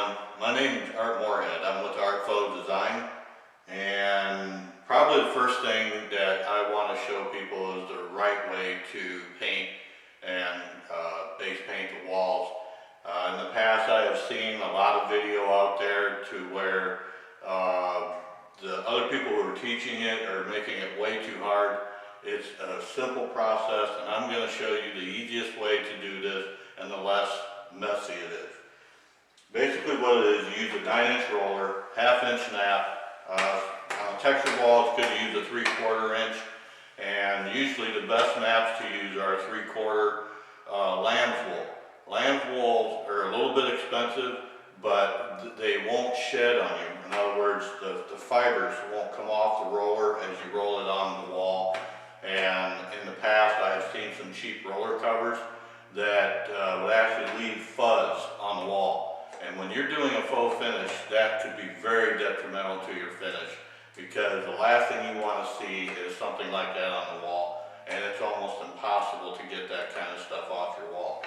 everyone. My name is Art Moorhead. I'm with Art Photo Design, and probably the first thing that I want to show people is the right way to paint and base paint the walls. In the past, I have seen a lot of video out there to where the other people who are teaching it are making it way too hard. It's a simple process, and I'm going to show you the easiest way to do this and the less messy it is. Basically what it is, you use a 9-inch roller, 1/2-inch nap. On a textured wall, it's good to use a 3/4 inch, and usually the best naps to use are 3/4 lamb's wool. Lamb's wools are a little bit expensive, but they won't shed on you. In other words, the fibers won't come off the roller as you roll it on the wall. And in the past, I have seen some cheap roller covers that would actually leave fuzz on the wall. And when you're doing a faux finish, that could be very detrimental to your finish, because the last thing you want to see is something like that on the wall, and it's almost impossible to get that kind of stuff off your wall.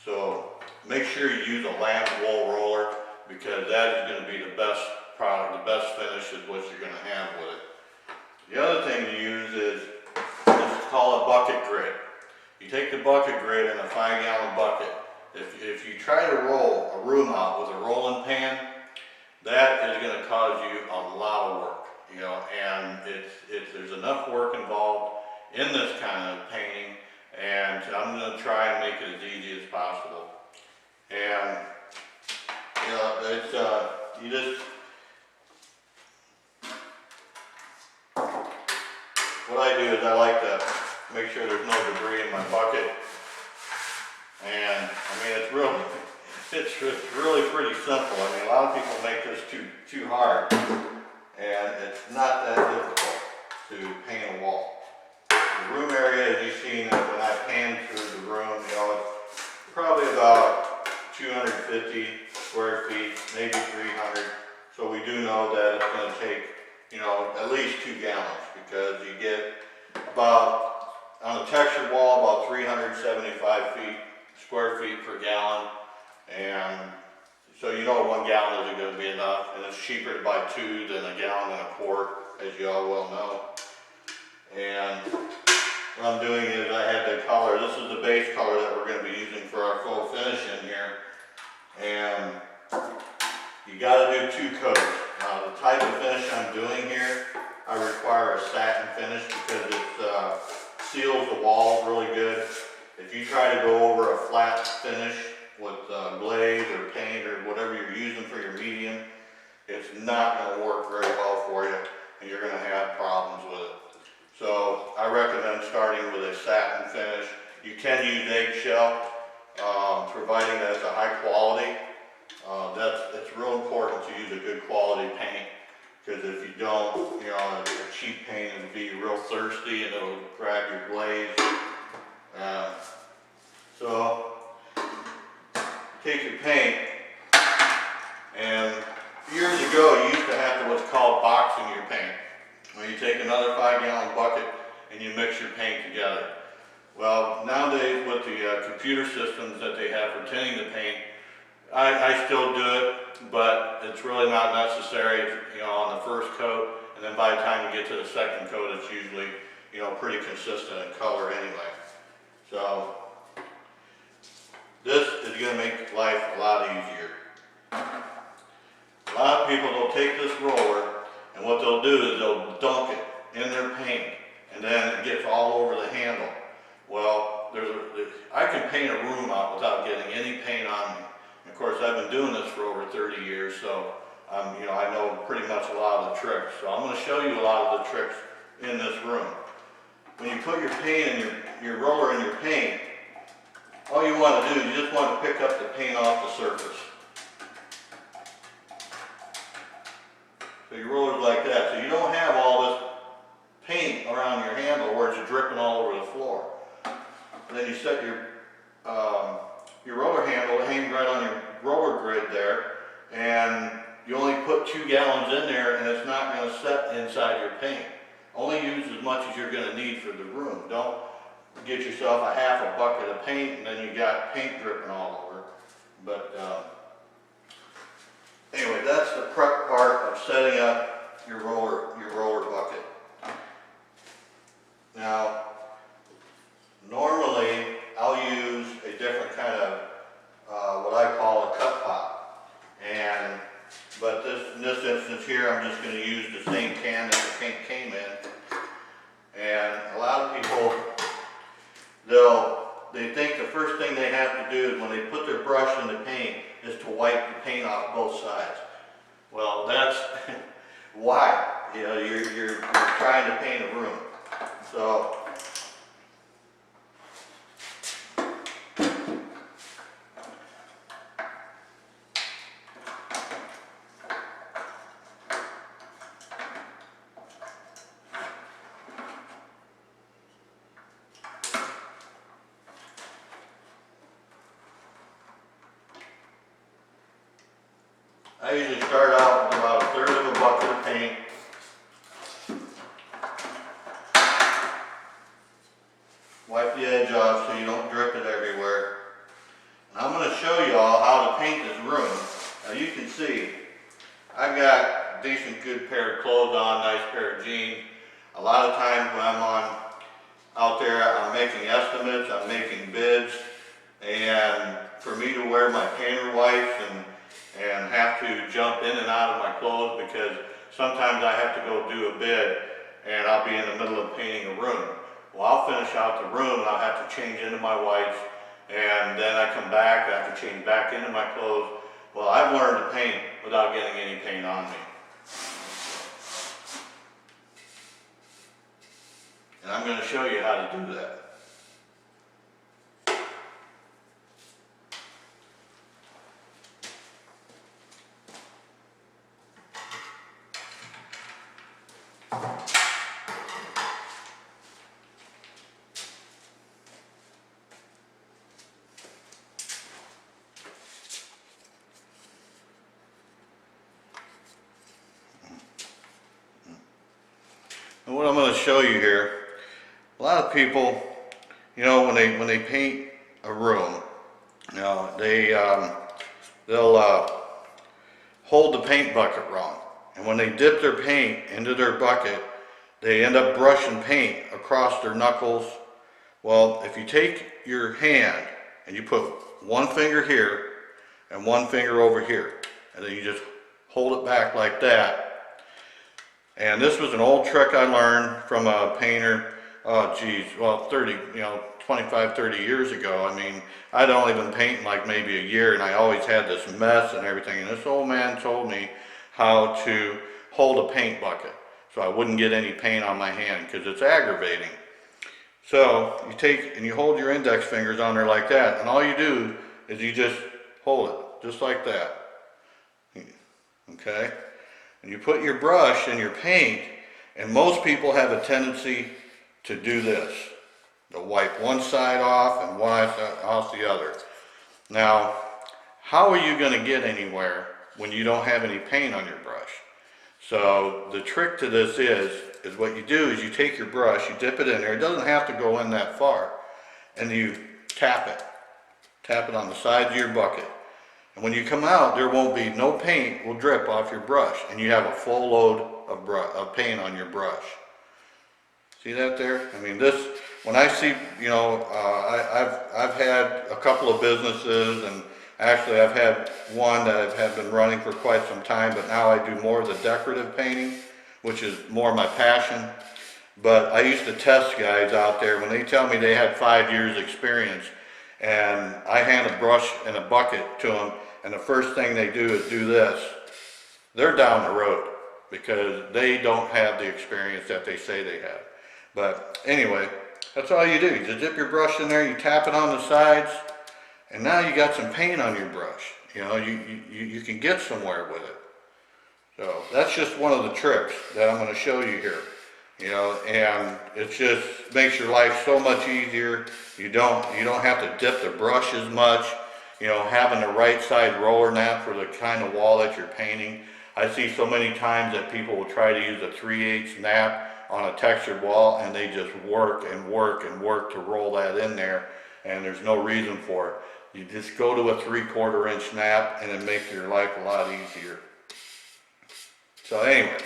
So make sure you use a lamb's wool roller, because that is going to be the best product, the best finish is what you're going to have with it. The other thing to use is called a bucket grid. You take the bucket grid in a 5-gallon bucket. If you try to roll a room out with a rolling pan, that is going to cause you a lot of work, and there's enough work involved in this kind of painting, and I'm going to try and make it as easy as possible. And it's you just what I do is I like to make sure there's no debris in my bucket. And I mean, it's really pretty simple. I mean, a lot of people make this too hard, and it's not that difficult to paint a wall. The room area, as you've seen when I panned through the room, it's probably about 250 square feet, maybe 300. So we do know that it's going to take, at least 2 gallons, because you get about, on a textured wall, about 375 square feet per gallon, and so 1 gallon isn't going to be enough, and it's cheaper to buy 2 than 1 gallon and a quart, as you all well know. And what I'm doing is I have the color. This is the base color that we're going to be using for our faux finish in here, and you got to do 2 coats. Now, the type of finish I'm doing here, I require a satin finish because it seals the walls really good. If you try to go over a flat finish with glaze or paint or whatever you're using for your medium, it's not going to work very well for you, and you're going to have problems with it. So I recommend starting with a satin finish. You can use eggshell, providing that it's a high quality. It's real important to use a good quality paint, because if you don't, a cheap paint will be real thirsty and it'll grab your glaze. So take your paint, and years ago you used to have to what's called boxing your paint, where you take another 5-gallon bucket and you mix your paint together. Well, nowadays with the computer systems that they have for tinning the paint, I still do it, but it's really not necessary, on the first coat, and then by the time you get to the second coat, it's usually, pretty consistent in color anyway. So this is going to make life a lot easier. A lot of people will take this roller, and what they'll do is they'll dunk it in their paint, and then it gets all over the handle. Well, I can paint a room out without getting any paint on me. Of course, I've been doing this for over 30 years, so I know pretty much a lot of the tricks. So I'm going to show you a lot of the tricks in this room. When you put your paint in your roller in your paint, all you want to do is you just want to pick up the paint off the surface. So your roller's like that. So you don't have all this paint around your handle where it's dripping all over the floor. And then you set your roller handle hanging right on your roller grid there, and you only put 2 gallons in there, and it's not going to set inside your paint. Only use as much as you're going to need for the room. Don't get yourself a 1/2 bucket of paint and then you got paint dripping all over. But Anyway, that's the prep part of setting up your roller bucket. Now, normally I'll use a different kind of what I call a cut pot. But in this instance here, I'm just going to use the same can that the paint came in. And a lot of people, they think the first thing they have to do is when they put their brush in the paint is to wipe the paint off both sides. Well, that's why. You know, you're trying to paint a room. So I usually start out with about 1/3 of a bucket of paint. Wipe the edge off so you don't drip it everywhere. And I'm going to show you all how to paint this room. Now you can see, I've got a decent good pair of clothes on, nice pair of jeans. A lot of times when I'm out there, I'm making estimates, I'm making bids, and for me to wear my painter whites and have to jump in and out of my clothes because sometimes I have to go do a bid and I'll be in the middle of painting a room. Well, I'll finish out the room and I'll have to change into my whites, and then I come back, I have to change back into my clothes. Well, I've learned to paint without getting any paint on me. And I'm going to show you how to do that. And what I'm going to show you here, a lot of people, you know, when they paint a room, you know, they'll hold the paint bucket wrong, and when they dip their paint into their bucket, they end up brushing paint across their knuckles. Well, if you take your hand and you put one finger here and one finger over here, and then you just hold it back like that. And this was an old trick I learned from a painter, oh geez, well 25, 30 years ago. I mean, I'd only been painting like maybe a year, and I always had this mess and everything, and this old man told me how to hold a paint bucket so I wouldn't get any paint on my hand, because it's aggravating. So you take and you hold your index fingers on there like that, and all you do is you just hold it, just like that, okay? And you put your brush in your paint, and most people have a tendency to do this. They'll wipe one side off and wipe off the other. Now, how are you going to get anywhere when you don't have any paint on your brush? So the trick to this is what you do is you take your brush, you dip it in there. It doesn't have to go in that far. And you tap it. Tap it on the sides of your bucket. And when you come out, there won't be, no paint will drip off your brush, and you have a full load of paint on your brush. See that there? I mean, this, when I see, you know, I've had a couple of businesses, and actually I've had one that I've been running for quite some time, but now I do more of the decorative painting, which is more my passion. But I used to test guys out there when they tell me they had 5 years experience, and I hand a brush and a bucket to them, and the first thing they do is do this. They're down the road because they don't have the experience that they say they have. But anyway, that's all you do. You just dip your brush in there, you tap it on the sides, and now you got some paint on your brush. You know, you can get somewhere with it. So that's just one of the tricks that I'm going to show you here. You know, and it just makes your life so much easier. You don't have to dip the brush as much. You know, having the right side roller nap for the kind of wall that you're painting. I see so many times that people will try to use a 3/8 nap on a textured wall, and they just work and work and work to roll that in there. and there's no reason for it. You just go to a 3/4 inch nap and it'll make your life a lot easier. So anyway,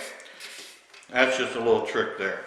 that's just a little trick there.